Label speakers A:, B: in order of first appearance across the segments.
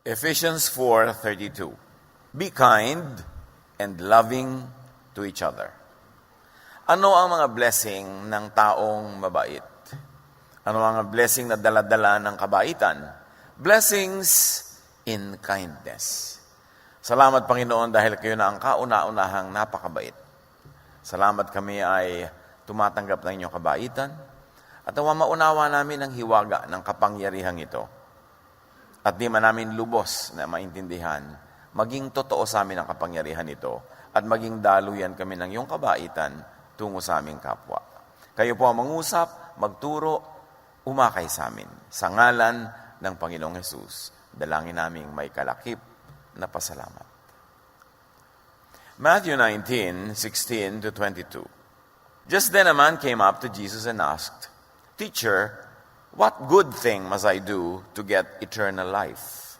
A: Ephesians 4:32. Be kind and loving to each other. Ano ang mga blessing ng taong mabait? Ano ang mga blessing na dala-dala ng kabaitan? Blessings in kindness. Salamat, Panginoon, dahil kayo na ang kauna-unahang napakabait. Salamat kami ay tumatanggap ng inyong kabaitan at maunawa namin ang hiwaga ng kapangyarihang ito. At di man namin lubos na maintindihan, maging totoo sa amin ang kapangyarihan ito at maging daluyan kami ng iyong kabaitan tungo sa aming kapwa. Kayo po ang mangusap, magturo, umakay sa amin. Sa ngalan ng Panginoong Hesus, dalangin naming may kalakip na pasalamat. Matthew 19:16-22. Just then a man came up to Jesus and asked, "Teacher, what good thing must I do to get eternal life?"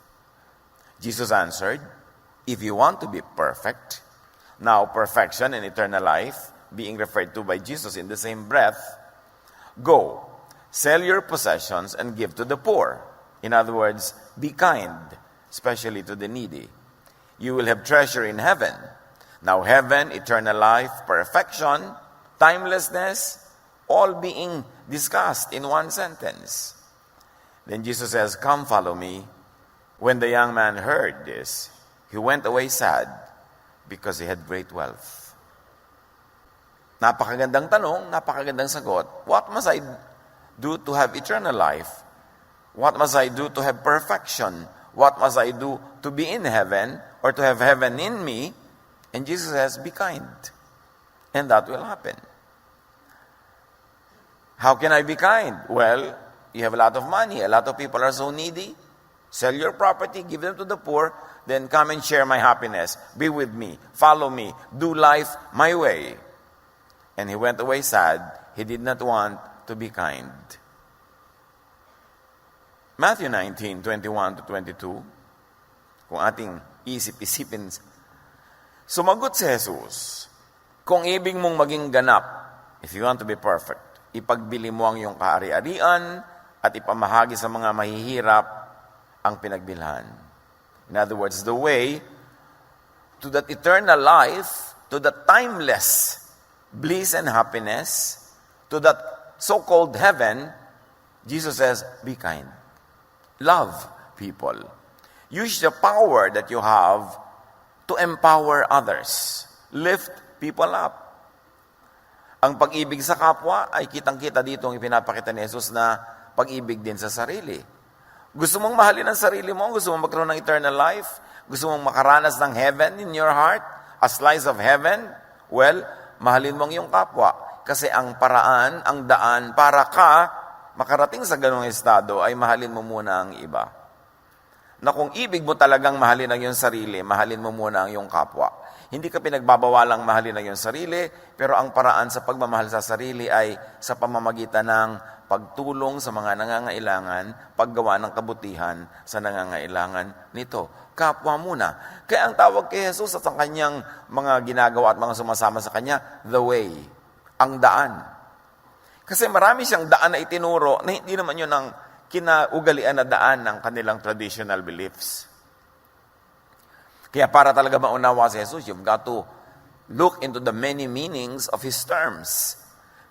A: Jesus answered, "If you want to be perfect," now perfection and eternal life being referred to by Jesus in the same breath, "go, sell your possessions and give to the poor." In other words, be kind, especially to the needy. You will have treasure in heaven. Now heaven, eternal life, perfection, timelessness, all being discussed in one sentence. Then Jesus says, "Come, follow me." When the young man heard this, he went away sad because he had great wealth. Napakagandang tanong, napakagandang sagot. What must I do to have eternal life? What must I do to have perfection? What must I do to be in heaven or to have heaven in me? And Jesus says, be kind. And that will happen. How can I be kind? Well, you have a lot of money. A lot of people are so needy. Sell your property, give them to the poor, then come and share my happiness. Be with me. Follow me. Do life my way. And he went away sad. He did not want to be kind. Matthew 19:21-22. Kung ating isip-isipin, sumagot si Jesus, kung ibig mong maging ganap, if you want to be perfect, ipagbili mo ang iyong kahari-arian at ipamahagi sa mga mahihirap ang pinagbilhan. In other words, the way to that eternal life, to that timeless bliss and happiness, to that so-called heaven, Jesus says, be kind. Love people. Use the power that you have to empower others. Lift people up. Ang pag-ibig sa kapwa ay kitang-kita dito ang ipinapakita ni Jesus na pag-ibig din sa sarili. Gusto mong mahalin ang sarili mo? Gusto mong magkaroon ng eternal life? Gusto mong makaranas ng heaven in your heart? A slice of heaven? Well, mahalin mo ang iyong kapwa. Kasi ang paraan, ang daan para ka makarating sa ganung estado ay mahalin mo muna ang iba. Na kung ibig mo talagang mahalin ang iyong sarili, mahalin mo muna ang iyong kapwa. Hindi ka pinagbabawalang mahalin ang iyong sarili, pero ang paraan sa pagmamahal sa sarili ay sa pamamagitan ng pagtulong sa mga nangangailangan, paggawa ng kabutihan sa nangangailangan nito. Kapwa muna. Kaya ang tawag kay Jesus at ang kanyang mga ginagawa at mga sumasama sa kanya, the way, ang daan. Kasi marami siyang daan na itinuro na hindi naman yun ang kinaugalian na daan ng kanilang traditional beliefs. Kaya para talaga maunawa si Jesus, you've got to look into the many meanings of His terms.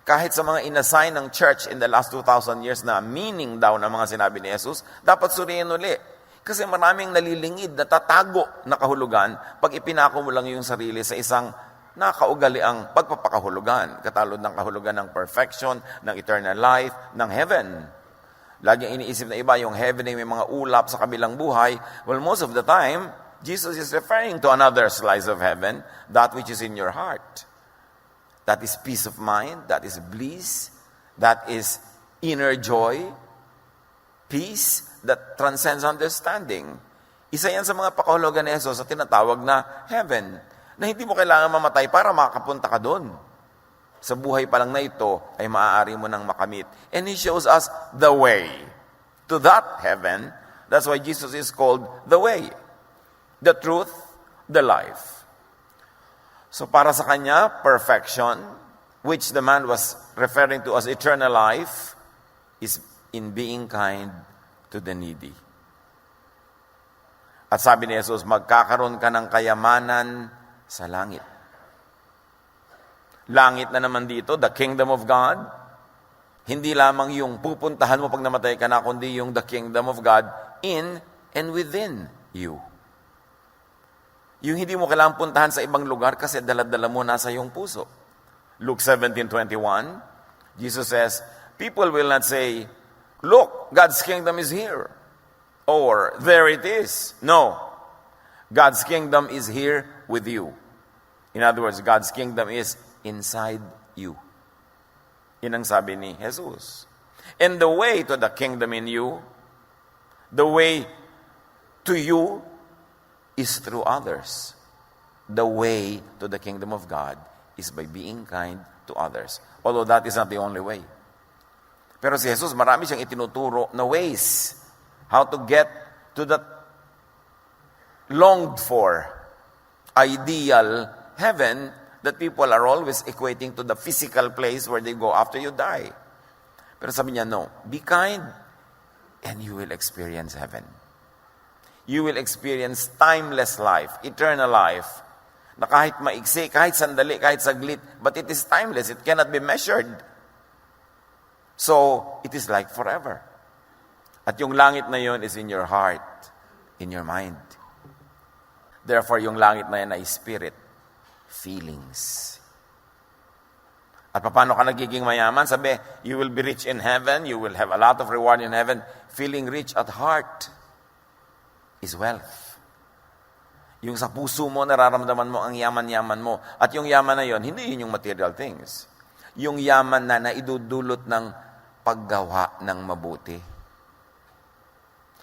A: Kahit sa mga inassign ng church in the last 2,000 years na meaning daw ng mga sinabi ni Jesus, dapat suriin uli. Kasi maraming nalilingid, natatago na kahulugan pag ipinako mo lang yung sarili sa isang nakaugaliang pagpapakahulugan. Katulad ng kahulugan ng perfection, ng eternal life, ng heaven. Laging iniisip na iba, yung heaven ay may mga ulap sa kabilang buhay. Well, most of the time, Jesus is referring to another slice of heaven, that which is in your heart. That is peace of mind, that is bliss, that is inner joy, peace that transcends understanding. Isa yan sa mga pakahulugan ni Jesus sa tinatawag na heaven, na hindi mo kailangan mamatay para makapunta ka doon. Sa buhay pa lang na ito ay maaari mo nang makamit. And He shows us the way to that heaven. That's why Jesus is called the way, the truth, the life. So para sa kanya, perfection, which the man was referring to as eternal life, is in being kind to the needy. At sabi ni Jesus, magkakaroon ka ng kayamanan sa langit. Langit na naman dito, the kingdom of God. Hindi lamang yung pupuntahan mo pag namatay ka na, kundi yung the kingdom of God in and within you. Yung hindi mo kailangang puntahan sa ibang lugar kasi dala-dala mo nasa iyong puso. Luke 17:21, Jesus says, people will not say, look, God's kingdom is here. Or, there it is. No. God's kingdom is here with you. In other words, God's kingdom is inside you. Yun ang sabi ni Jesus. And the way to the kingdom in you, the way to you is through others. The way to the kingdom of God is by being kind to others. Although that is not the only way. Pero si Jesus, marami siyang itinuturo na ways how to get to that longed for ideal heaven that people are always equating to the physical place where they go after you die. Pero sabi niya, no, be kind and you will experience heaven. You will experience timeless life, eternal life, na kahit maigsi, kahit sandali, kahit saglit, but it is timeless, it cannot be measured. So, it is like forever. At yung langit na yon is in your heart, in your mind. Therefore, yung langit na yan ay spirit, feelings. At paano ka nagiging mayaman? Sabi, you will be rich in heaven, you will have a lot of reward in heaven. Feeling rich at heart is wealth. Yung sa puso mo, nararamdaman mo ang yaman-yaman mo. At yung yaman na yon, hindi yun yung material things. Yung yaman na naidudulot ng paggawa ng mabuti.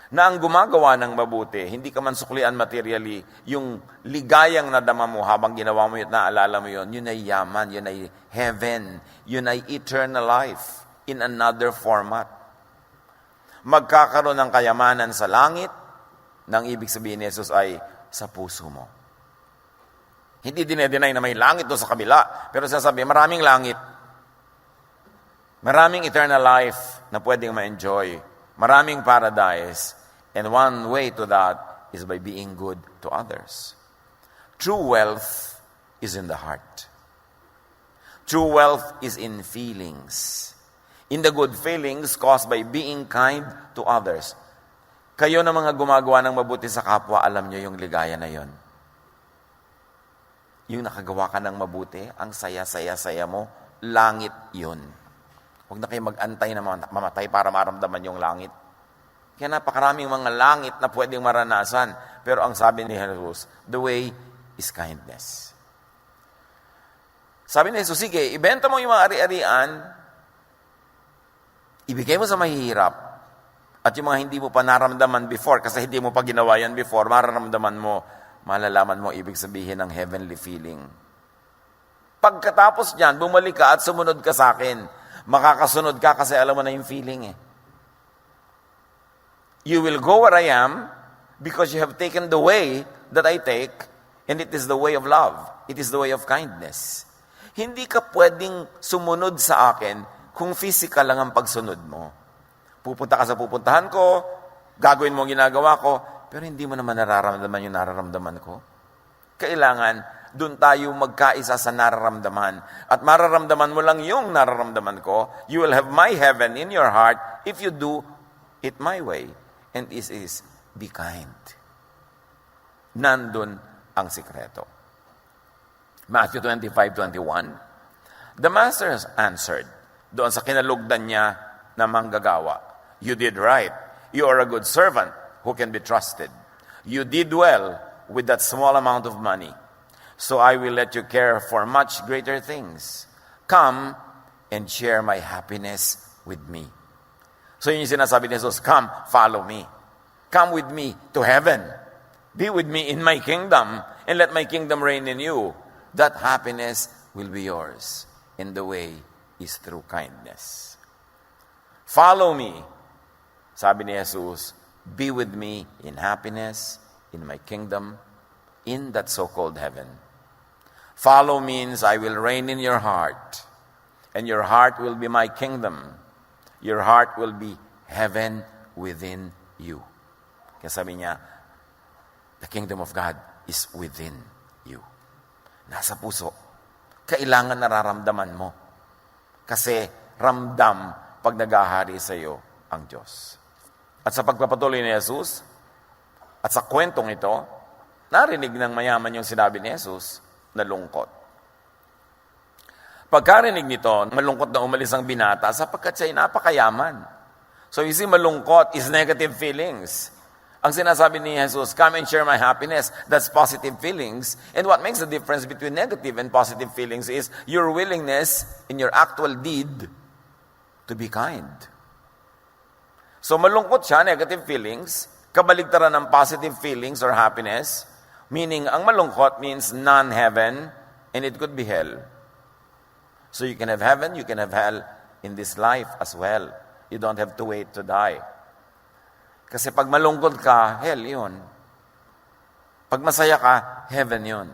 A: Na ang gumagawa ng mabuti, hindi ka man suklian materially, yung ligayang nadama mo habang ginawa mo yun, naalala mo yun, yun ay yaman, yun ay heaven, yun ay eternal life in another format. Magkakaroon ng kayamanan sa langit, nang ibig sabihin ni Jesus ay sa puso mo. Hindi dinedeny na may langit doon sa kabila, pero sasabi, maraming langit. Maraming eternal life na pwedeng ma-enjoy. Maraming paradise. And one way to that is by being good to others. True wealth is in the heart. True wealth is in feelings. In the good feelings caused by being kind to others. Kayo na mga gumagawa ng mabuti sa kapwa, alam nyo yung ligaya na yon. Yung nakagawa ka ng mabuti, ang saya-saya-saya mo, langit yun. Huwag na kayo mag-antay na mamatay para maramdaman yung langit. Kaya napakaraming mga langit na pwedeng maranasan. Pero ang sabi ni Jesus, the way is kindness. Sabi ni Jesus, sige, ibenta mo yung mga ari-arian, ibigay mo sa mahihirap, at yung mga hindi mo pa naramdaman before, kasi hindi mo pa ginawa yan before, mararamdaman mo, malalaman mo ibig sabihin ng heavenly feeling. Pagkatapos niyan, bumalik ka at sumunod ka sa akin. Makakasunod ka kasi alam mo na yung feeling eh. You will go where I am because you have taken the way that I take, and it is the way of love. It is the way of kindness. Hindi ka pwedeng sumunod sa akin kung physical lang ang pagsunod mo. Pupunta ka sa pupuntahan ko, gagawin mo ang ginagawa ko, pero hindi mo naman nararamdaman yung nararamdaman ko. Kailangan, doon tayo magkaisa sa nararamdaman. At mararamdaman mo lang yung nararamdaman ko. You will have my heaven in your heart if you do it my way. And this is, be kind. Nandun ang sikreto. Matthew 25:21. The master answered, doon sa kinalugdan niya na manggagawa, you did right. You are a good servant who can be trusted. You did well with that small amount of money. So I will let you care for much greater things. Come and share my happiness with me. So yun yung sinasabi ni Jesus, come, follow me. Come with me to heaven. Be with me in my kingdom and let my kingdom reign in you. That happiness will be yours. And the way is through kindness. Follow me. Sabi ni Jesus, be with me in happiness, in my kingdom, in that so-called heaven. Follow means I will reign in your heart, and your heart will be my kingdom. Your heart will be heaven within you. Kaya sabi niya, The kingdom of God is within you. Nasa puso. Kailangan nararamdaman mo. Kasi ramdam pag nag-ahari sa iyo ang Diyos. At sa pagpapatuloy ni Jesus, at sa kwentong ito, narinig ng mayaman yung sinabi ni Jesus, nalungkot. Pagkarinig nito, malungkot na umalis ang binata sapagkat siya'y napakayaman. So you see, malungkot is negative feelings. Ang sinasabi ni Jesus, come and share my happiness. That's positive feelings. And what makes the difference between negative and positive feelings is your willingness in your actual deed to be kind. So malungkot siya, negative feelings, kabaligtaran ng positive feelings or happiness, meaning ang malungkot means non-heaven, and it could be hell. So you can have heaven, you can have hell in this life as well. You don't have to wait to die. Kasi pag malungkot ka, hell yun. Pag masaya ka, heaven yun.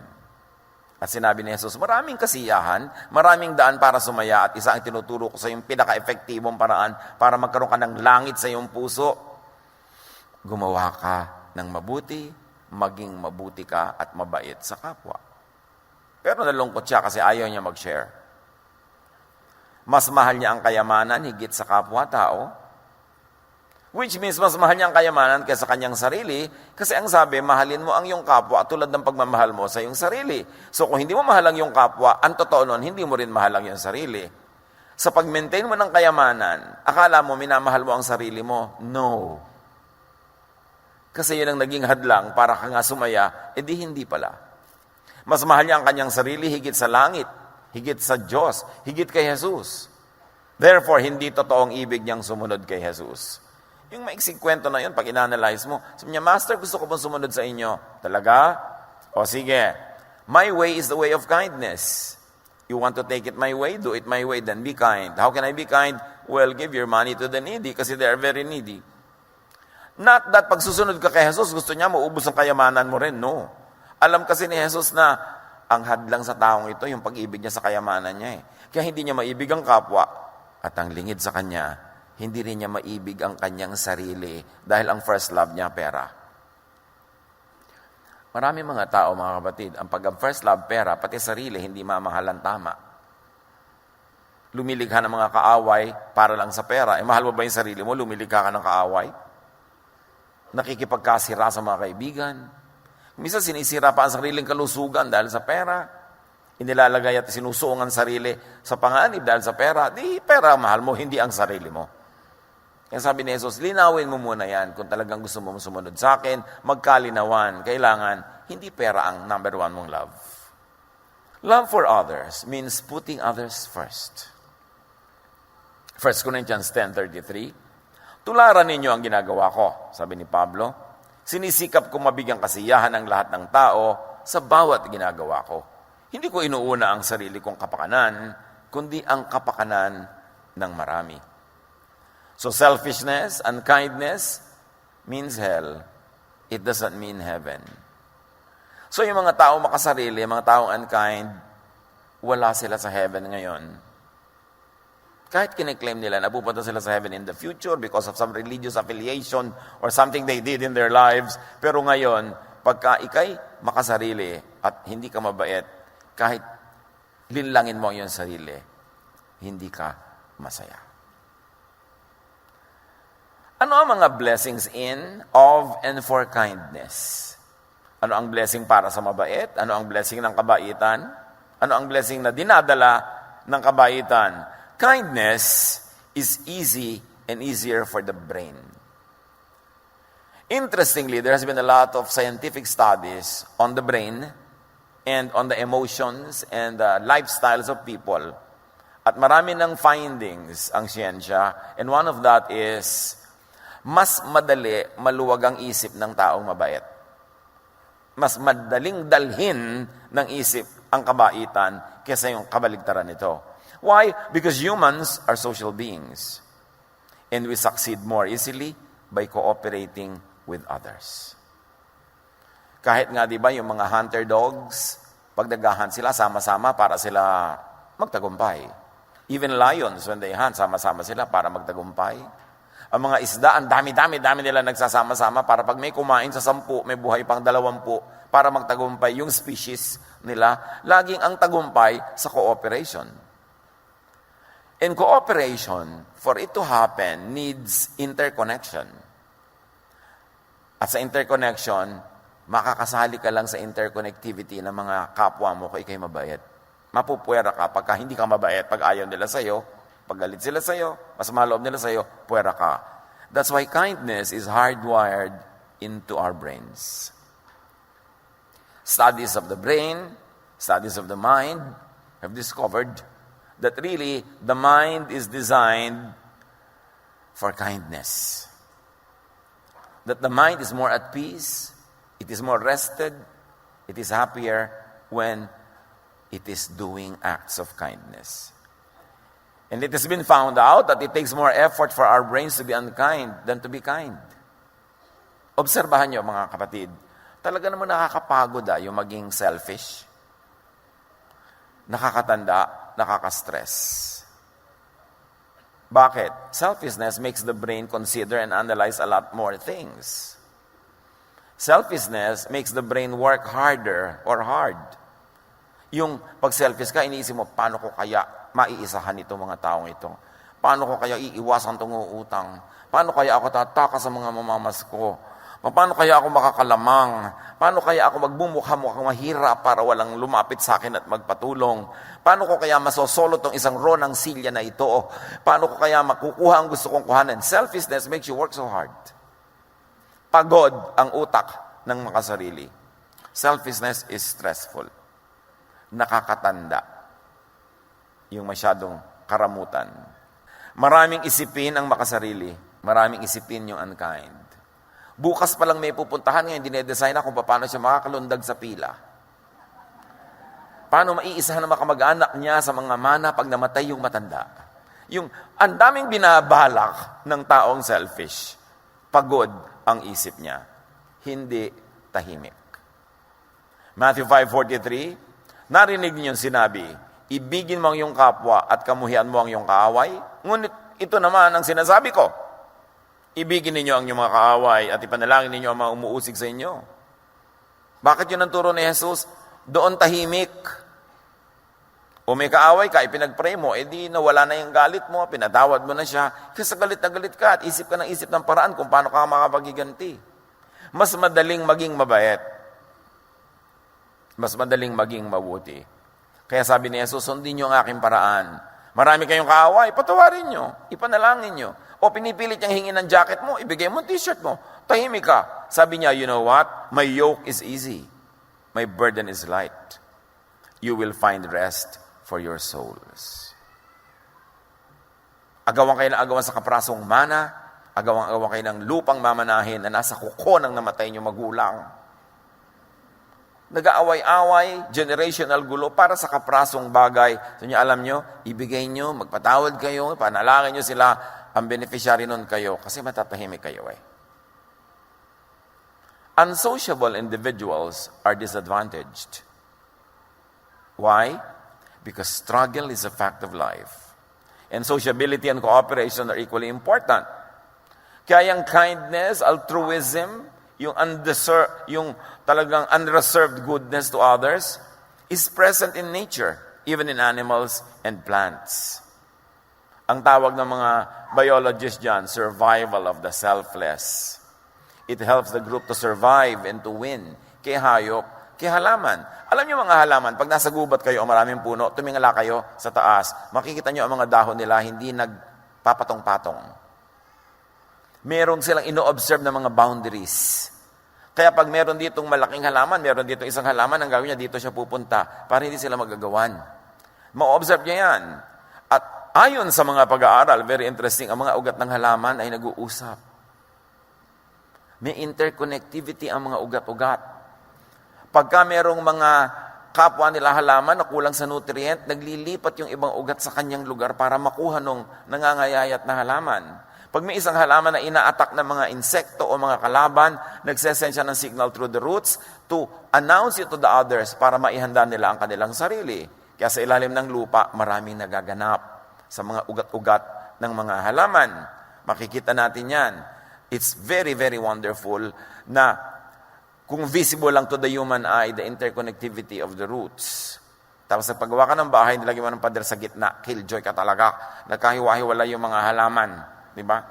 A: At sinabi ni Jesus, maraming kasiyahan, maraming daan para sumaya, at isa ang tinuturo ko sa iyong pinaka-epektibong paraan para magkaroon ka ng langit sa iyong puso. Gumawa ka ng mabuti, maging mabuti ka at mabait sa kapwa. Pero nalungkot siya kasi ayaw niya mag-share. Mas mahal niya ang kayamanan higit sa kapwa-tao, which means mas mahal niya ang kayamanan kaysa kanyang sarili, kasi ang sabi, mahalin mo ang iyong kapwa tulad ng pagmamahal mo sa iyong sarili. So kung hindi mo mahal ang iyong kapwa, ang totoo nun, hindi mo rin mahal ang iyong sarili. Sa pag-maintain mo ng kayamanan, akala mo minamahal mo ang sarili mo? No. Kasi yun ang naging hadlang para ka nga sumaya, edi hindi pala. Mas mahal niya ang kanyang sarili higit sa langit, higit sa Diyos, higit kay Jesus. Therefore, hindi totoong ibig niyang sumunod kay Jesus. Yung maiksing kwento na yun, pag inanalyze mo, sabi niya, Master, gusto ko pong sumunod sa inyo. Talaga? O sige, my way is the way of kindness. You want to take it my way? Do it my way, then be kind. How can I be kind? Well, give your money to the needy kasi they are very needy. Not that pag susunod ka kay Jesus, gusto niya maubos ang kayamanan mo rin. No. Alam kasi ni Jesus na ang hadlang sa taong ito, yung pag-ibig niya sa kayamanan niya. Kaya hindi niya maibig ang kapwa at ang lingid sa kanya, hindi rin niya maibig ang kanyang sarili dahil ang first love niya, pera. Marami mga tao, mga kapatid, ang first love, pera, pati sarili, hindi mamahalan tama. Lumilikha ng mga kaaway para lang sa pera. Mahal mo ba yung sarili mo? Lumilikha ka ng kaaway? Nakikipagkasira sa mga kaibigan. Minsan sinisira pa ang sariling kalusugan dahil sa pera. Inilalagay at sinusuong ang sarili sa panganib dahil sa pera. Di pera mahal mo, hindi ang sarili mo. Kaya sabi ni Jesus, linawin mo muna yan. Kung talagang gusto mo sumunod sa akin, magkalinawan. Kailangan, hindi pera ang number one mong love. Love for others means putting others first. 1 Corinthians 10:33, tularan ninyo ang ginagawa ko, sabi ni Pablo. Sinisikap kong mabigyang kasiyahan ng lahat ng tao sa bawat ginagawa ko. Hindi ko inuuna ang sarili kong kapakanan, kundi ang kapakanan ng marami. So selfishness and kindness means hell. It doesn't mean heaven. So yung mga tao makasarili, mga taong unkind, wala sila sa heaven ngayon. Kahit kiniklaim nila na pupunta sila sa heaven in the future because of some religious affiliation or something they did in their lives. Pero ngayon, pagka ikay makasarili at hindi ka mabait, kahit linlangin mo ang iyong sarili, hindi ka masaya. Ano ang mga blessings in, of, and for kindness? Ano ang blessing para sa mabait? Ano ang blessing ng kabaitan? Ano ang blessing na dinadala ng kabaitan? Kindness is easy and easier for the brain. Interestingly, there has been a lot of scientific studies on the brain and on the emotions and the lifestyles of people. At marami ng findings ang siyensya, and one of that is, mas madali maluwag ang isip ng taong mabait. Mas madaling dalhin ng isip ang kabaitan kaysa yung kabaligtaran nito. Why? Because humans are social beings. And we succeed more easily by cooperating with others. Kahit nga, di ba, yung mga hunter dogs, pag nag-hunt sila, sama-sama para sila magtagumpay. Even lions, when they hunt, sama-sama sila para magtagumpay. Ang mga isda, ang dami nila nagsasama-sama para pag may kumain sa 10, may buhay pang 20 para magtagumpay yung species nila. Laging ang tagumpay sa cooperation. And cooperation, for it to happen, needs interconnection. At sa interconnection, makakasali ka lang sa interconnectivity ng mga kapwa mo kung ikay mabait. Mapupwera ka pagka hindi ka mabait, pag ayaw nila sa'yo, pag galit sila sa'yo, mas maloob nila sa'yo, puwera ka. That's why kindness is hardwired into our brains. Studies of the brain, studies of the mind have discovered that really the mind is designed for kindness. That the mind is more at peace, it is more rested, it is happier when it is doing acts of kindness. And it has been found out that it takes more effort for our brains to be unkind than to be kind. Obserbahan nyo mga kapatid, talaga naman nakakapagod yung maging selfish. Nakakatanda, nakaka-stress. Bakit? Selfishness makes the brain consider and analyze a lot more things. Selfishness makes the brain work harder or hard. Yung pag selfish ka, iniisip mo, paano ko kaya maiisahan itong mga taong ito? Paano ko kaya iiwasan itong utang? Paano kaya ako tataka sa mga mamamas ko? Paano kaya ako makakalamang? Paano kaya ako magbumukha-mukhang mahirap para walang lumapit sa akin at magpatulong? Paano ko kaya masosolo tong isang ro ng silya na ito? Paano ko kaya makukuha ang gusto kong kuhanin? Selfishness makes you work so hard. Pagod ang utak ng makasarili. Selfishness is stressful. Nakakatanda. Yung masyadong karamutan. Maraming isipin ang makasarili. Maraming isipin yung unkind. Bukas pa lang may pupuntahan ngayon, dinedesign na kung paano siya makakalundag sa pila. Paano maiisahan ng makamag-anak niya sa mga mana pag namatay yung matanda. Yung ang daming binabalak ng taong selfish. Pagod ang isip niya. Hindi tahimik. Matthew 5:43, narinig niyo yung sinabi, ibigin mo ang iyong kapwa at kamuhian mo ang iyong kaaway. Ngunit ito naman ang sinasabi ko, ibigin ninyo ang inyong mga kaaway at ipanalangin ninyo ang mga umuusig sa inyo. Bakit yun ang turo ni Jesus? Doon tahimik. O may kaaway ka, ipinag-pray mo, edi nawala na yung galit mo, pinatawad mo na siya. Kasi galit na galit ka at isip ka ng isip ng paraan kung paano ka makapagiganti. Mas madaling maging mabait. Mas madaling maging mabuti. Kaya sabi ni Jesus, sundin nyo ang aking paraan. Marami kayong kaaway, patawarin nyo, ipanalangin nyo. O pinipilit niyang hingin ng jacket mo, ibigay mo ang t-shirt mo. Tahimik ka. Sabi niya, you know what? My yoke is easy. My burden is light. You will find rest for your souls. Agawan kayo ng agawan sa kaprasong mana, agawan kayo ng lupang mamanahin na nasa kuko ng namatay niyo magulang. Nag-aaway-away, generational gulo para sa kaprasong bagay. So niyo, alam niyo, ibigay niyo, magpatawad kayo, panalangin niyo sila, ang beneficiary nun kayo kasi matatahimik kayo eh. Unsociable individuals are disadvantaged. Why? Because struggle is a fact of life. And sociability and cooperation are equally important. Kaya yung kindness, altruism, yung talagang unreserved goodness to others is present in nature, even in animals and plants. Ang tawag ng mga biologists dyan, survival of the selfless. It helps the group to survive and to win. Kaya hayop, kaya halaman. Alam niyo mga halaman, pag nasa gubat kayo o maraming puno, tumingala kayo sa taas, makikita niyo ang mga dahon nila hindi nagpapatong-patong. Meron silang ino-observe na mga boundaries. Kaya pag meron ditong malaking halaman, meron ditong isang halaman, ang gawin niya, dito siya pupunta para hindi sila magagawan. Ma-observe niya yan. At ayon sa mga pag-aaral, very interesting, ang mga ugat ng halaman ay nag-uusap. May interconnectivity ang mga ugat-ugat. Pagka merong mga kapwa nila halaman na kulang sa nutrient, naglilipat yung ibang ugat sa kanyang lugar para makuha nung nangangayayat na halaman. Pag may isang halaman na ina-attack ng mga insekto o mga kalaban, nagsesend siya ng signal through the roots to announce it to the others para maihanda nila ang kanilang sarili. Kaya sa ilalim ng lupa, maraming nagaganap sa mga ugat-ugat ng mga halaman. Makikita natin yan. It's very, very wonderful na kung visible lang to the human eye, the interconnectivity of the roots. Tapos sa paggawa ka ng bahay, nilagyan mo ng pader sa gitna, killjoy ka talaga. Nagkahiwa-hiwala yung mga halaman. Di ba?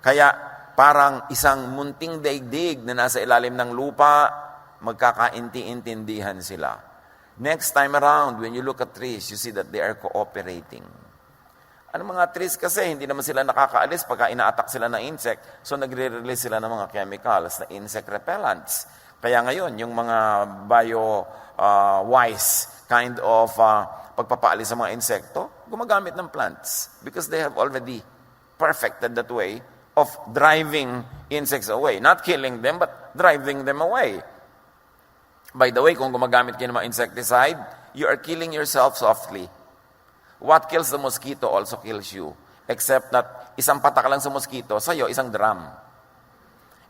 A: Kaya parang isang munting daigdig na nasa ilalim ng lupa, magkakainti-intindihan sila. Next time around, when you look at trees, you see that they are cooperating. Ano mga trees kasi, hindi naman sila nakakaalis pagka ina-attack sila ng insect, so nagre-release sila ng mga chemicals na insect repellents. Kaya ngayon, yung mga bio-wise kind of pagpapaalis sa mga insekto, gumagamit ng plants because they have already perfected that way of driving insects away. Not killing them, but driving them away. By the way, kung gumagamit kayo ng mga insecticide, you are killing yourself softly. What kills the mosquito also kills you. Except that isang patak lang sa mosquito, sa'yo, isang drum.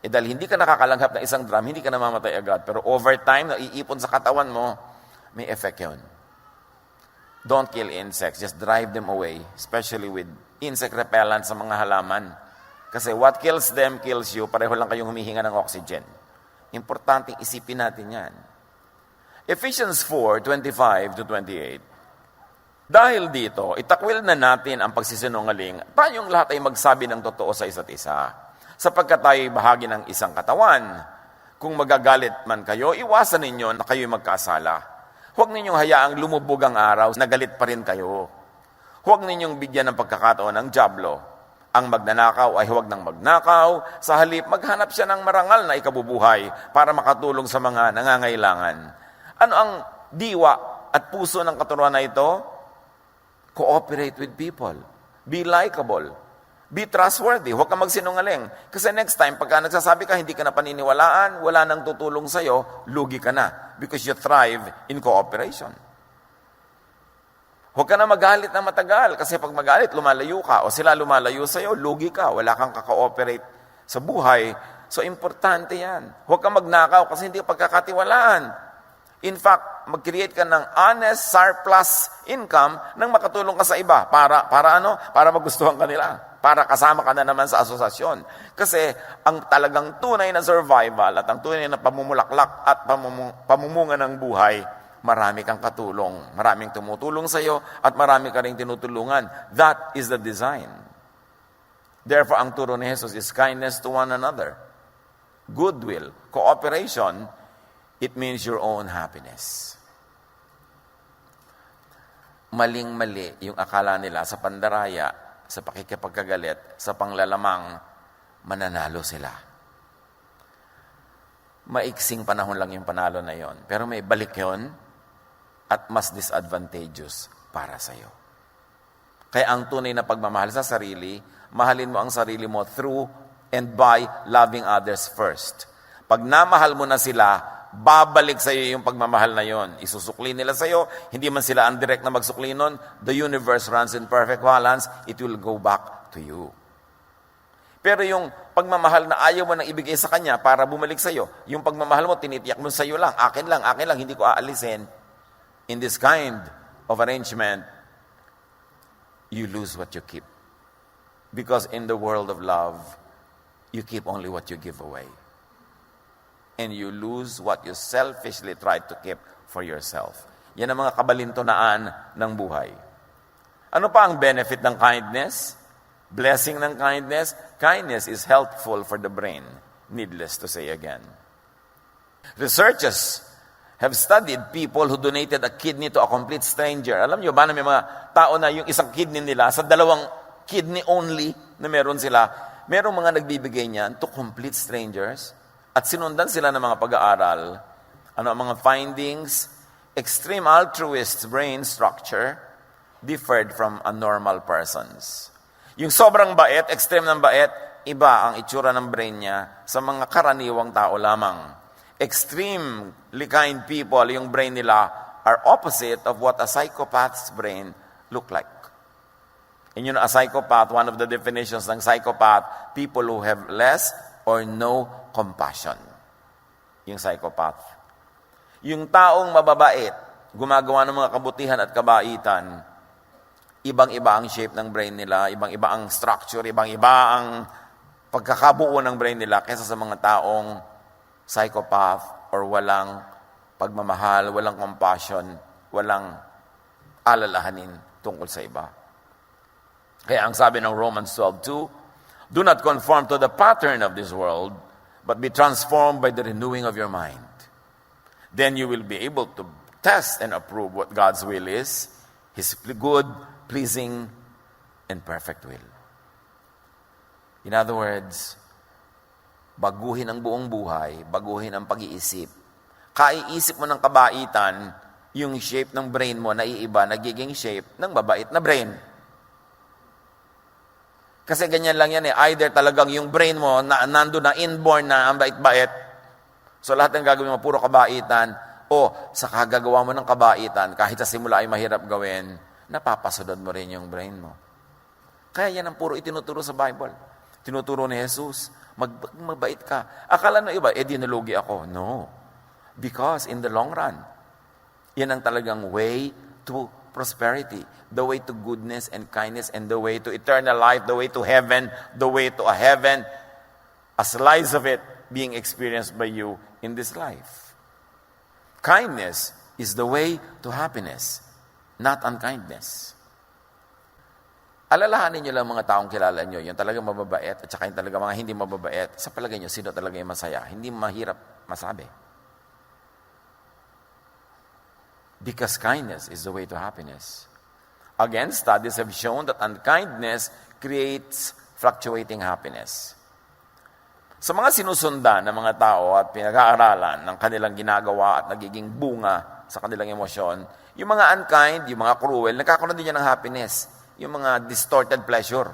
A: Dahil hindi ka nakakalanghap ng isang drum, hindi ka namamatay agad. Pero over time, naiipon sa katawan mo, may effect yun. Don't kill insects. Just drive them away. Especially with insect repellent sa mga halaman. Kasi what kills them kills you. Pareho lang kayong humihinga ng oxygen. Importanteng isipin natin yan. Ephesians 4:25-28. Dahil dito, itakwil na natin ang pagsisinungaling. Tayong lahat ay magsabi ng totoo sa isa't isa. Sapagkat tayo ay bahagi ng isang katawan. Kung magagalit man kayo, iwasan ninyo na kayo'y magkasala. Huwag ninyong hayaang lumubog ang araw na galit pa rin kayo. Huwag ninyong bigyan ng pagkakataon ng dyablo. Ang magnanakaw ay huwag nang magnakaw. Sa halip, maghanap siya ng marangal na ikabubuhay para makatulong sa mga nangangailangan. Ano ang diwa at puso ng katuruan na ito? Cooperate with people. Be likable. Be trustworthy. Huwag ka magsinungaling. Kasi next time, pagka nagsasabi ka, hindi ka na paniniwalaan, wala nang tutulong sa'yo, lugi ka na. Because you thrive in cooperation. Huwag ka na magalit na matagal. Kasi pag magalit, lumalayo ka. O sila lumalayo sa'yo, lugi ka. Wala kang kaka-ooperate sa buhay. So, importante yan. Huwag ka magnakaw kasi hindi ka pagkakatiwalaan. In fact, mag-create ka ng honest surplus income nang makatulong ka sa iba. Para ano? Para magustuhan ka nila. Para kasama ka na naman sa asosasyon. Kasi ang talagang tunay na survival at ang tunay na pamumulaklak at pamumunga ng buhay, marami kang katulong. Maraming tumutulong sa iyo at marami ka rin tinutulungan. That is the design. Therefore, ang turo ni Jesus is kindness to one another. Goodwill, cooperation. It means your own happiness. Maling-mali yung akala nila sa pandaraya, sa pakikipagkagalit, sa panglalamang, mananalo sila. Maiksing panahon lang yung panalo na yon. Pero may balik yon at mas disadvantageous para sa'yo. Kaya ang tunay na pagmamahal sa sarili, mahalin mo ang sarili mo through and by loving others first. Pag namahal mo na sila, babalik sa iyo yung pagmamahal na yon. Isusukli nila sa iyo, hindi man sila ang direct na magsukli nun, the universe runs in perfect balance, it will go back to you. Pero yung pagmamahal na ayaw mo nang ibigay sa kanya para bumalik sa iyo, yung pagmamahal mo, tinitiyak mo sa iyo lang, akin lang, hindi ko aalisin. In this kind of arrangement, you lose what you keep. Because in the world of love, you keep only what you give away. And you lose what you selfishly tried to keep for yourself. Yan ang mga kabalintunaan ng buhay. Ano pa ang benefit ng kindness? Blessing ng kindness? Kindness is healthful for the brain. Needless to say again. Researchers have studied people who donated a kidney to a complete stranger. Alam nyo ba na may mga tao na yung isang kidney nila, sa dalawang kidney only na meron sila, merong mga nagbibigay niyan to complete strangers. At sinundan sila ng mga pag-aaral. Ano ang mga findings? Extreme altruist brain structure differed from a normal person's. Yung sobrang bait, extreme ng bait, iba ang itsura ng brain niya sa mga karaniwang tao lamang. Extremely kind people, yung brain nila are opposite of what a psychopath's brain look like. And you know, a psychopath, one of the definitions ng psychopath, people who have less or no compassion. Yung psychopath. Yung taong mababait, gumagawa ng mga kabutihan at kabaitan, ibang-iba ang shape ng brain nila, ibang-iba ang structure, ibang-iba ang pagkakabuo ng brain nila kaysa sa mga taong psychopath or walang pagmamahal, walang compassion, walang alalahanin tungkol sa iba. Kaya ang sabi ng Romans 12:2, do not conform to the pattern of this world, but be transformed by the renewing of your mind. Then you will be able to test and approve what God's will is, His good, pleasing, and perfect will. In other words, baguhin ang buong buhay, baguhin ang pag-iisip. Kaiisip mo ng kabaitan, yung shape ng brain mo naiiba, nagiging shape ng mabait na brain. Kasi ganyan lang yan eh. Either talagang yung brain mo, nando na inborn na ang bait-bait. So lahat ng gagawin mo, puro kabaitan. O sa kagagawa mo ng kabaitan, kahit sa simula ay mahirap gawin, napapasunod mo rin yung brain mo. Kaya yan ang puro itinuturo sa Bible. Tinuturo ni Jesus, magbait ka. Akala ng iba, dinulugi ako. No. Because in the long run, yan ang talagang way to prosperity, the way to goodness and kindness, and the way to eternal life, the way to heaven, the way to a heaven, a slice of it being experienced by you in this life. Kindness is the way to happiness, not unkindness. Alalahanin nyo lang mga taong kilala nyo, yung talagang mababait at saka yung talagang mga hindi mababait. Sa palagay nyo, sino talaga yung masaya? Hindi mahirap masabi. Because kindness is the way to happiness. Again, studies have shown that unkindness creates fluctuating happiness. Sa mga sinusundan ng mga tao at pinag-aaralan ng kanilang ginagawa at nagiging bunga sa kanilang emosyon, yung mga unkind, yung mga cruel, nagkakaroon din yan ng happiness. Yung mga distorted pleasure.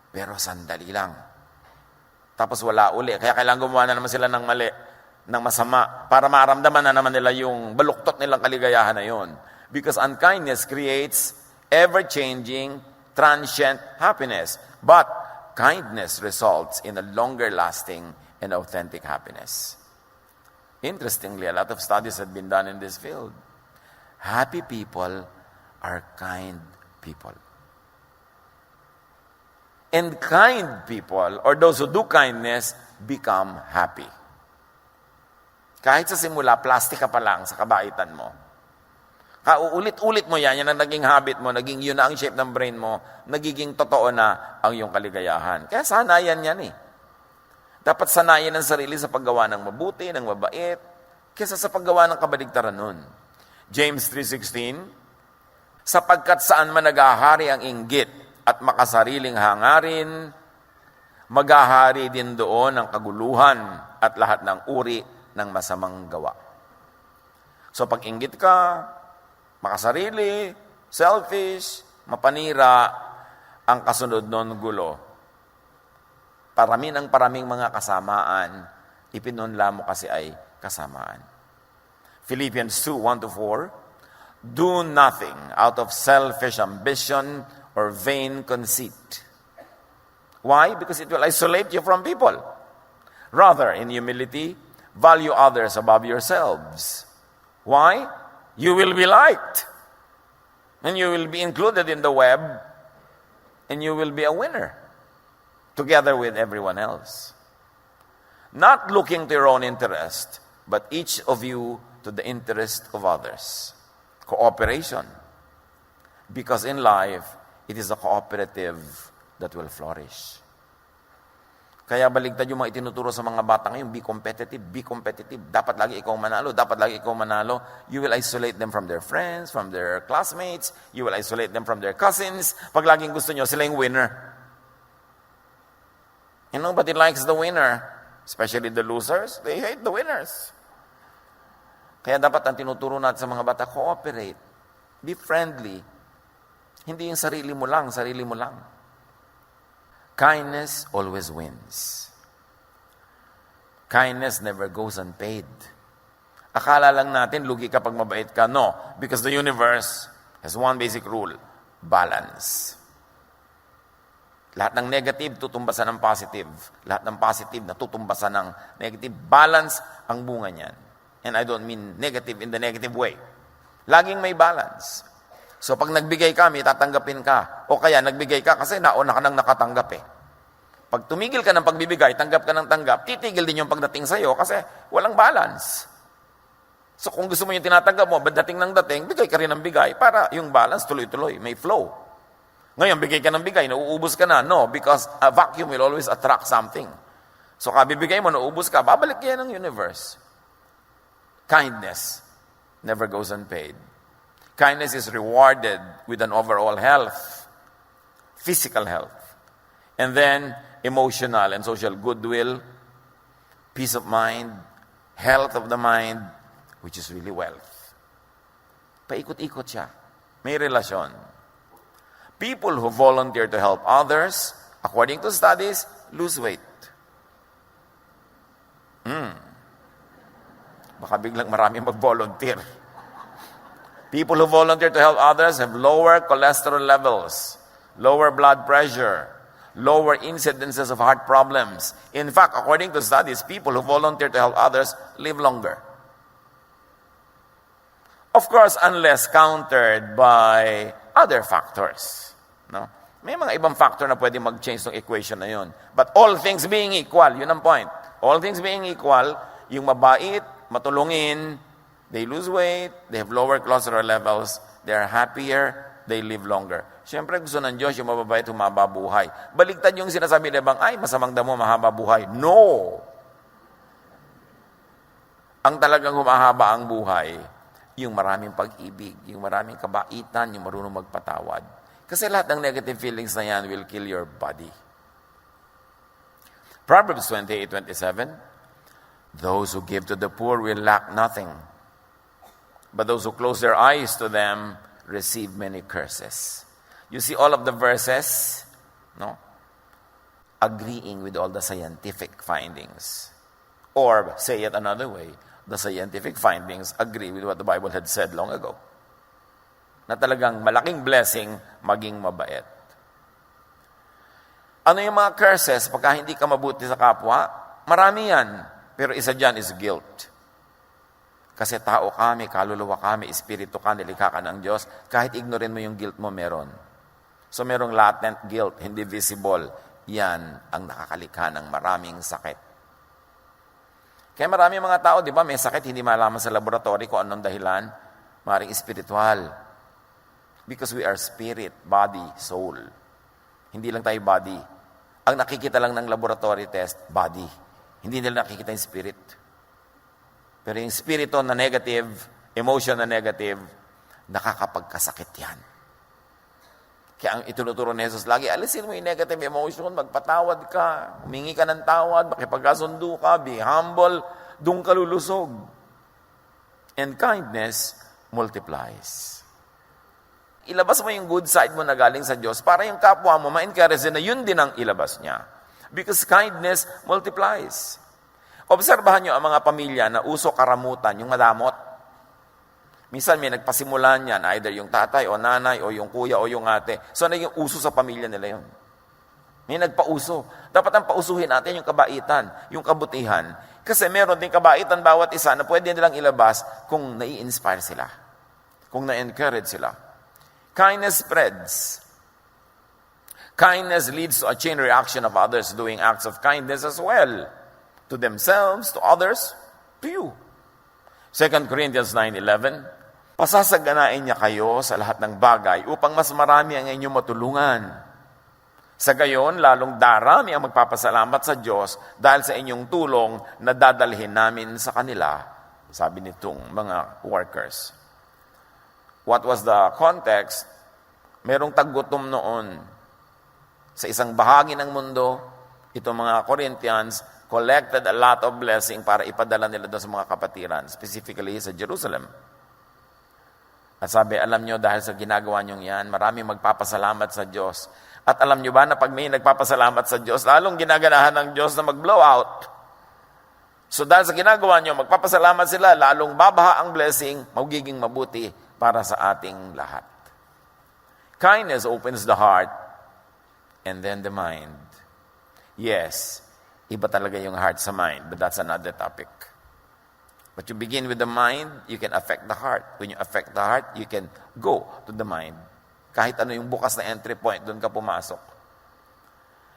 A: Pero sandali lang. Tapos wala uli. Kaya kailangan gumawa na naman sila ng mali, ng masama, para maramdaman na naman nila yung baluktot nilang kaligayahan na yun. Because unkindness creates ever-changing, transient happiness. But kindness results in a longer-lasting and authentic happiness. Interestingly, a lot of studies have been done in this field. Happy people are kind people. And kind people, or those who do kindness, become happy. Kahit sa simula, plastic ka pa lang sa kabaitan mo. Kauulit-ulit mo yan ang naging habit mo, naging yun na ang shape ng brain mo, nagiging totoo na ang iyong kaligayahan. Kaya sanayan yan eh. Dapat sanayan ang sarili sa paggawa ng mabuti, ng mabait, kaysa sa paggawa ng kabaligtaran nun. James 3:16, sapagkat saan man naghahari ang inggit at makasariling hangarin, maghahari din doon ang kaguluhan at lahat ng uri ng masamang gawa. So pag inggit ka, makasarili, selfish, mapanira, ang kasunod nun gulo. Parami ng paraming mga kasamaan, ipinunla mo kasi ay kasamaan. Philippians 2:1-4, do nothing out of selfish ambition or vain conceit. Why? Because it will isolate you from people. Rather, in humility, value others above yourselves. Why? You will be liked. And you will be included in the web. And you will be a winner. Together with everyone else. Not looking to your own interest, but each of you to the interest of others. Cooperation. Because in life, it is a cooperative that will flourish. Kaya baligtad yung mga itinuturo sa mga bata ngayon, be competitive, be competitive. Dapat lagi ikaw manalo, dapat lagi ikaw manalo. You will isolate them from their friends, from their classmates. You will isolate them from their cousins. Pag laging gusto nyo, sila yung winner. And nobody likes the winner. Especially the losers, they hate the winners. Kaya dapat ang tinuturo natin sa mga bata, cooperate. Be friendly. Hindi yung sarili mo lang, sarili mo lang. Kindness always wins. Kindness never goes unpaid. Akala lang natin, lugi kapag mabait ka. No, because the universe has one basic rule, balance. Lahat ng negative, tutumbasan ng positive. Lahat ng positive, natutumbasan ng negative. Balance ang bunga niyan. And I don't mean negative in the negative way. Laging may balance. So pag nagbigay ka, may tatanggapin ka. O kaya nagbigay ka kasi nauna ka nang nakatanggap eh. Pag tumigil ka ng pagbibigay, tanggap ka ng tanggap, titigil din yung pagdating sa'yo kasi walang balance. So kung gusto mo yung tinatanggap mo, dating ng dating, bigay ka rin ng bigay para yung balance tuloy-tuloy, may flow. Ngayon, bigay ka ng bigay, nauubos ka na. No, because a vacuum will always attract something. So kabibigay mo, nauubos ka, babalik yan ng universe. Kindness never goes unpaid. Kindness is rewarded with an overall health, physical health, and then emotional and social goodwill, peace of mind, health of the mind, which is really wealth. Paikot-ikot siya. May relasyon. People who volunteer to help others, according to studies, lose weight. Baka biglang marami mag-volunteer. People who volunteer to help others have lower cholesterol levels, lower blood pressure, lower incidences of heart problems. In fact, according to studies, people who volunteer to help others live longer. Of course, unless countered by other factors. No? May mga ibang factor na pwede mag-change ng equation na yun. But all things being equal, yun ang point. All things being equal, yung mabait, matulungin, they lose weight, they have lower cholesterol levels, they are happier, they live longer. Siyempre, gusto ng Diyos yung mababait, humaba buhay. Baligtad yung sinasabi nila bang, ay, masamang damo, mahaba buhay. No! Ang talagang humahaba ang buhay, yung maraming pag-ibig, yung maraming kabaitan, yung marunong magpatawad. Kasi lahat ng negative feelings na yan will kill your body. Proverbs 28:27, those who give to the poor will lack nothing, but those who close their eyes to them receive many curses. You see all of the verses, no? Agreeing with all the scientific findings. Or, say it another way, the scientific findings agree with what the Bible had said long ago. Na talagang malaking blessing maging mabait. Ano yung mga curses pagka hindi ka mabuti sa kapwa? Marami yan. Pero isa dyan is guilt. Kasi tao ka, may kaluluwa ka, may espiritu ka, nilikha ka ng Diyos. Kahit ignorin mo yung guilt mo, meron. So merong latent guilt, hindi visible. Yan ang nakakalikha ng maraming sakit. Kaya maraming mga tao, di ba, may sakit, hindi malaman sa laboratory kung anong dahilan. Maring espiritual. Because we are spirit, body, soul. Hindi lang tayo body. Ang nakikita lang ng laboratory test, body. Hindi nila nakikita yung spirit. Pero yung spirito na negative, emotion na negative, nakakapagkasakit yan. Kaya ang itinuturo ni Jesus lagi, alisin mo yung negative emotion, magpatawad ka, humingi ka ng tawad, makipagkasundo ka, be humble, doon ka lulusog. And kindness multiplies. Ilabas mo yung good side mo na galing sa Diyos para yung kapwa mo ma-encourage na yun din ang ilabas niya. Because kindness multiplies. Obserbahan nyo ang mga pamilya na uso karamutan, yung madamot. Minsan may nagpasimulan yan, either yung tatay o nanay o yung kuya o yung ate. So naging uso sa pamilya nila yun. May nagpauso. Dapat ang pausuhin natin yung kabaitan, yung kabutihan. Kasi meron din kabaitan bawat isa na pwede nilang ilabas kung nai-inspire sila. Kung na-encourage sila. Kindness spreads. Kindness leads to a chain reaction of others doing acts of kindness as well. To themselves, to others, to you. 2 Corinthians 9:11, pasasaganain niya kayo sa lahat ng bagay upang mas marami ang inyong matulungan. Sa gayon, lalong darami ang magpapasalamat sa Diyos dahil sa inyong tulong na dadalhin namin sa kanila, sabi nitong mga workers. What was the context? Merong taggutom noon. Sa isang bahagi ng mundo, itong mga Corinthians collected a lot of blessing para ipadala nila doon sa mga kapatiran, specifically sa Jerusalem. At sabi, alam nyo, dahil sa ginagawa nyo yan, maraming magpapasalamat sa Diyos. At alam nyo ba na pag may nagpapasalamat sa Diyos, lalong ginaganahan ng Diyos na mag-blow out. So dahil sa ginagawa nyo, magpapasalamat sila, lalong babaha ang blessing, magiging mabuti para sa ating lahat. Kindness opens the heart and then the mind. Yes, iba talaga yung heart sa mind, but that's another topic. But you begin with the mind, you can affect the heart. When you affect the heart, you can go to the mind. Kahit ano yung bukas na entry point, doon ka pumasok.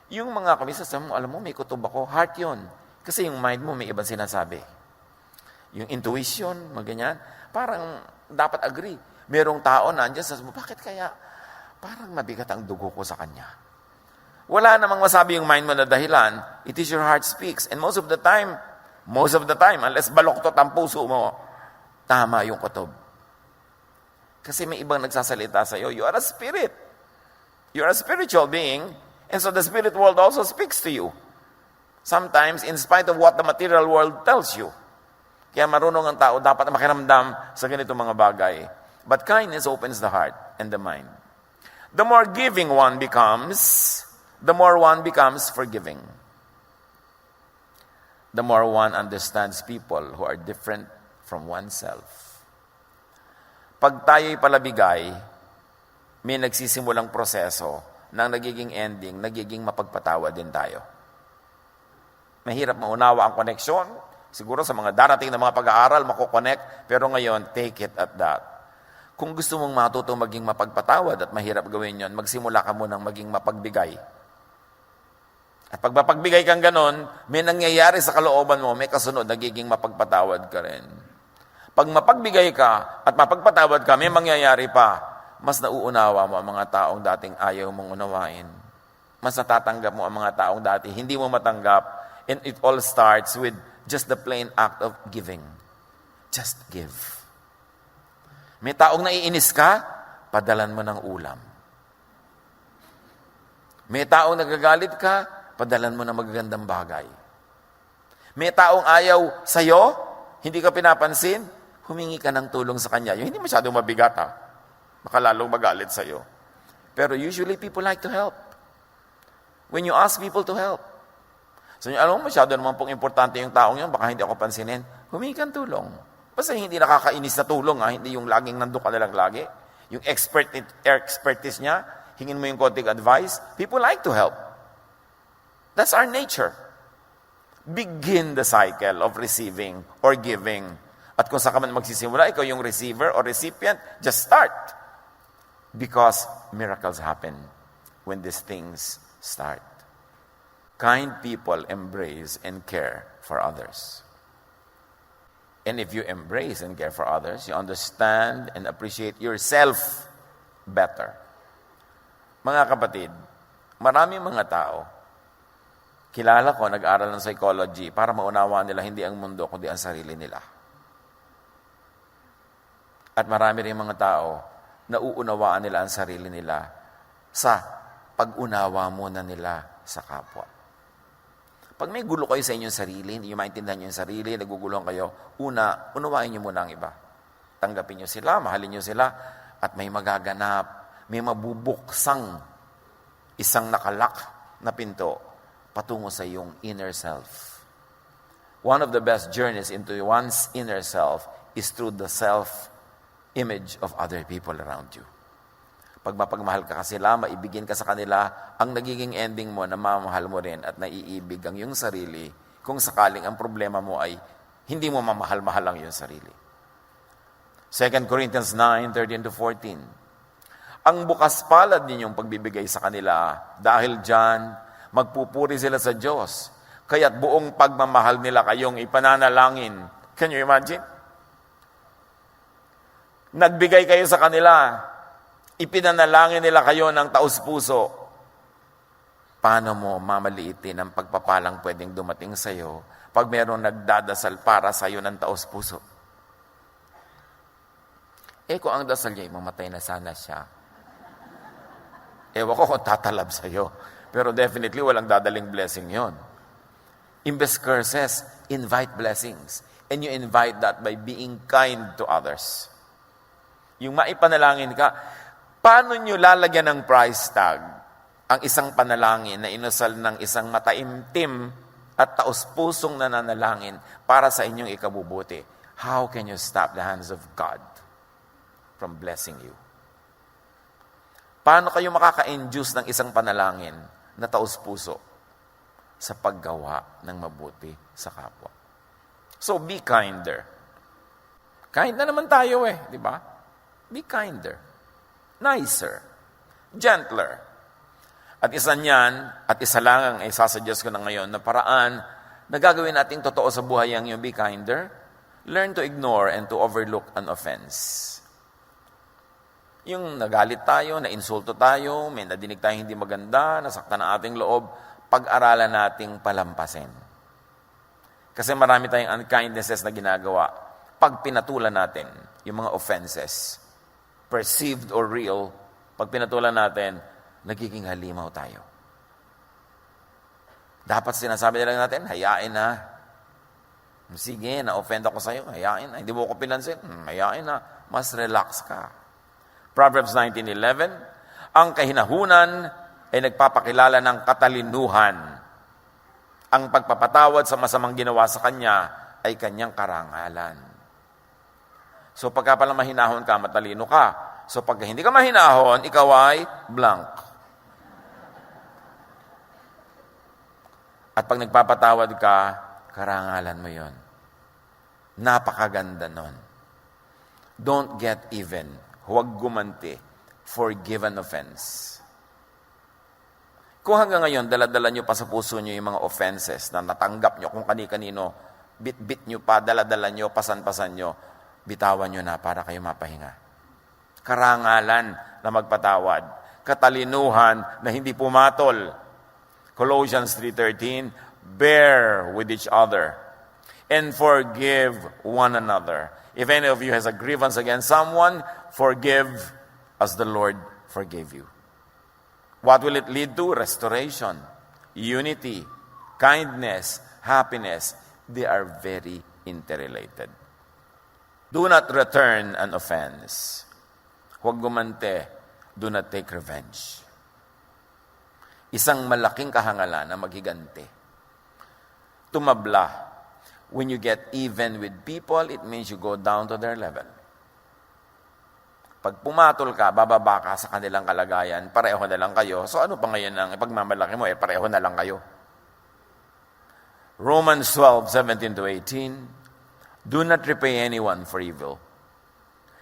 A: Yung mga kamisa, alam mo, may kutob ako, heart yun. Kasi yung mind mo, may ibang sinasabi. Yung intuition, ganyan, parang dapat agree. Merong tao na andyan, sabi mo, bakit kaya parang mabigat ang dugo ko sa kanya? Wala namang masabi yung mind mo na dahilan. It is your heart speaks. And most of the time, unless baloktot ang puso mo, tama yung kutob. Kasi may ibang nagsasalita sa iyo. You are a spirit. You are a spiritual being. And so the spirit world also speaks to you. Sometimes, in spite of what the material world tells you. Kaya marunong ang tao dapat makiramdam sa ganitong mga bagay. But kindness opens the heart and the mind. The more giving one becomes, the more one becomes forgiving. The more one understands people who are different from oneself. Pag tayo'y palabigay, may nagsisimulang proseso ng nagiging ending, nagiging mapagpatawa din tayo. Mahirap maunawa ang koneksyon. Siguro sa mga darating na mga pag-aaral, makukonect. Pero ngayon, take it at that. Kung gusto mong matutong maging mapagpatawad at mahirap gawin yon, magsimula ka munang maging mapagbigay. At pag mapagbigay kang ganon, may nangyayari sa kalooban mo, may kasunod, nagiging mapagpatawad ka rin. Pag mapagbigay ka at mapagpatawad ka, may mangyayari pa. Mas nauunawa mo ang mga taong dating ayaw mong unawain. Mas natatanggap mo ang mga taong dati hindi mo matanggap. And it all starts with just the plain act of giving. Just give. May taong naiinis ka, padalan mo ng ulam. May taong nagagalit ka, padalan mo ng magagandang bagay. May taong ayaw sa'yo, hindi ka pinapansin, humingi ka ng tulong sa kanya. Yung hindi masyadong mabigat ha. Baka lalong magalit sa'yo. Pero usually people like to help. When you ask people to help. So alam mo, masyado naman pong importante yung taong yun, baka hindi ako pansinin, humingi kang tulong. Basta hindi nakakainis na tulong ha, hindi yung laging nandun ka na lang lagi. Yung expertise niya, hingin mo yung konting advice, people like to help. That's our nature. Begin the cycle of receiving or giving. At kung saan ka man magsisimula, ikaw yung receiver or recipient, just start. Because miracles happen when these things start. Kind people embrace and care for others. And if you embrace and care for others, you understand and appreciate yourself better. Mga kapatid, maraming mga tao, kilala ko, nag-aral ng psychology para maunawaan nila hindi ang mundo, kundi ang sarili nila. At marami rin mga tao, nauunawaan nila ang sarili nila sa pag-unawa muna nila sa kapwa. Pag may gulo kayo sa inyong sarili, hindi nyo maintindihan yung sarili, naguguluhan kayo, unawain nyo muna ang iba. Tanggapin nyo sila, mahalin nyo sila, at may magaganap, may mabubuksang isang nakalak na pinto patungo sa iyong inner self. One of the best journeys into one's inner self is through the self-image of other people around you. Pag mapagmahal ka sila, maibigin ka sa kanila, ang nagiging ending mo na mamahal mo rin at naiibig ang iyong sarili kung sakaling ang problema mo ay hindi mo mamahal-mahal ang iyong sarili. 2 Corinthians 9:13-14. Ang bukas palad ninyong pagbibigay sa kanila, dahil dyan, magpupuri sila sa Diyos. Kaya't buong pagmamahal nila kayong ipananalangin. Can you imagine? Nagbigay kayo sa kanila, ipinanalangin nila kayo ng taus-puso. Paano mo mamaliitin ang pagpapalang pwedeng dumating sa iyo pag mayroong nagdadasal para sa iyo ng taus-puso? Kung ang dasal niya, mamatay na sana siya. Ewan ko kung tatalab sa iyo. Pero definitely, walang dadaling blessing yon. Imbes curses, invite blessings. And you invite that by being kind to others. Yung maipanalangin ka, paano nyo lalagyan ng price tag ang isang panalangin na inusal ng isang mataimtim at taus-pusong nananalangin para sa inyong ikabubuti? How can you stop the hands of God from blessing you? Paano kayo makaka-induce ng isang panalangin na taus-puso sa paggawa ng mabuti sa kapwa? So be kinder. Kind na naman tayo di ba? Be kinder, nicer, gentler. At isa niyan, at isa lang ang isasuggest ko na ngayon na paraan na gagawin nating totoo sa buhay ang yung be kinder, learn to ignore and to overlook an offense. Yung nagalit tayo, na-insulto tayo, may nadinig tayo hindi maganda, nasaktan ang ating loob, pag-aralan nating palampasin. Kasi marami tayong unkindnesses na ginagawa. Pag pinatulan natin yung mga offenses, perceived or real, pag pinatulan natin, nagiging halimaw tayo. Dapat sinasabi nila natin, hayain na. Sige, na-offend ako sa'yo, hayain na. Hindi mo ko pinansin, hayain na. Mas relax ka. Proverbs 19:11, ang kahinahunan ay nagpapakilala ng katalinuhan. Ang pagpapatawad sa masamang ginawa sa kanya ay kanyang karangalan. So pagka pala mahinahon ka, matalino ka. So pagka hindi ka mahinahon, ikaw ay blank. At pag nagpapatawad ka, karangalan mo yon. Napakaganda nun. Don't get even. Huwag gumanti. Forgive an offense. Kung hanggang ngayon, dala-dala nyo pa sa puso nyo yung mga offenses na natanggap nyo, kung kani-kanino, bit-bit nyo pa, dala-dala nyo, pasan-pasan nyo, bitawan nyo na para kayo mapahinga. Karangalan na magpatawad. Katalinuhan na hindi pumatol. Colossians 3:13, bear with each other and forgive one another. If any of you has a grievance against someone, forgive as the Lord forgave you. What will it lead to? Restoration, unity, kindness, happiness. They are very interrelated. Do not return an offense. Huwag gumante. Do not take revenge. Isang malaking kahangalan na maghiganti. Tumabla. When you get even with people, it means you go down to their level. Pag pumatol ka, bababa ka sa kanilang kalagayan, pareho na lang kayo. So ano pa ngayon ang ipagmamalaki mo? Pareho na lang kayo. Romans 12:17-18, do not repay anyone for evil.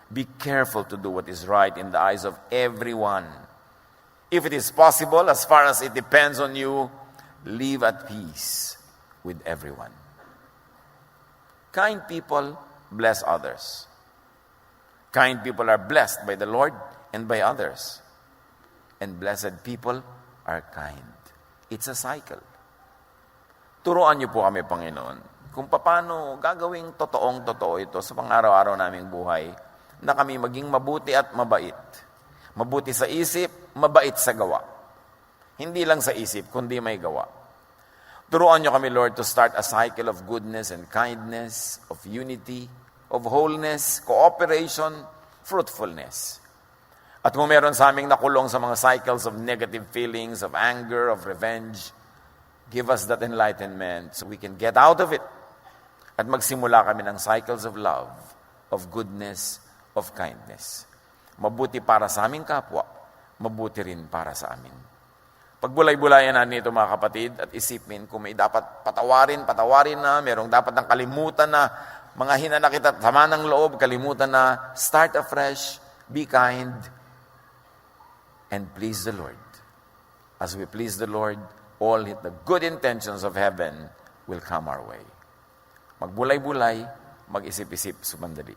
A: Be careful to do what is right in the eyes of everyone. If it is possible, as far as it depends on you, live at peace with everyone. Kind people bless others. Kind people are blessed by the Lord and by others. And blessed people are kind. It's a cycle. Turuan niyo po kami, Panginoon, kung paano gagawing totoong-totoo ito sa pang-araw-araw naming buhay, na kami maging mabuti at mabait. Mabuti sa isip, mabait sa gawa. Hindi lang sa isip, kundi may gawa. Turuan niyo kami, Lord, to start a cycle of goodness and kindness, of unity, of wholeness, cooperation, fruitfulness. At kung meron sa aming nakulong sa mga cycles of negative feelings, of anger, of revenge, give us that enlightenment so we can get out of it. At magsimula kami ng cycles of love, of goodness, of kindness. Mabuti para sa aming kapwa, mabuti rin para sa amin. Pagbulay-bulayan na nito mga kapatid at isipin kung may dapat patawarin na, merong dapat ng kalimutan na, mga hinanakit at sama ng loob, kalimutan na, start afresh, be kind, and please the Lord. As we please the Lord, all the good intentions of heaven will come our way. Magbulay-bulay, mag-isip-isip sumandali.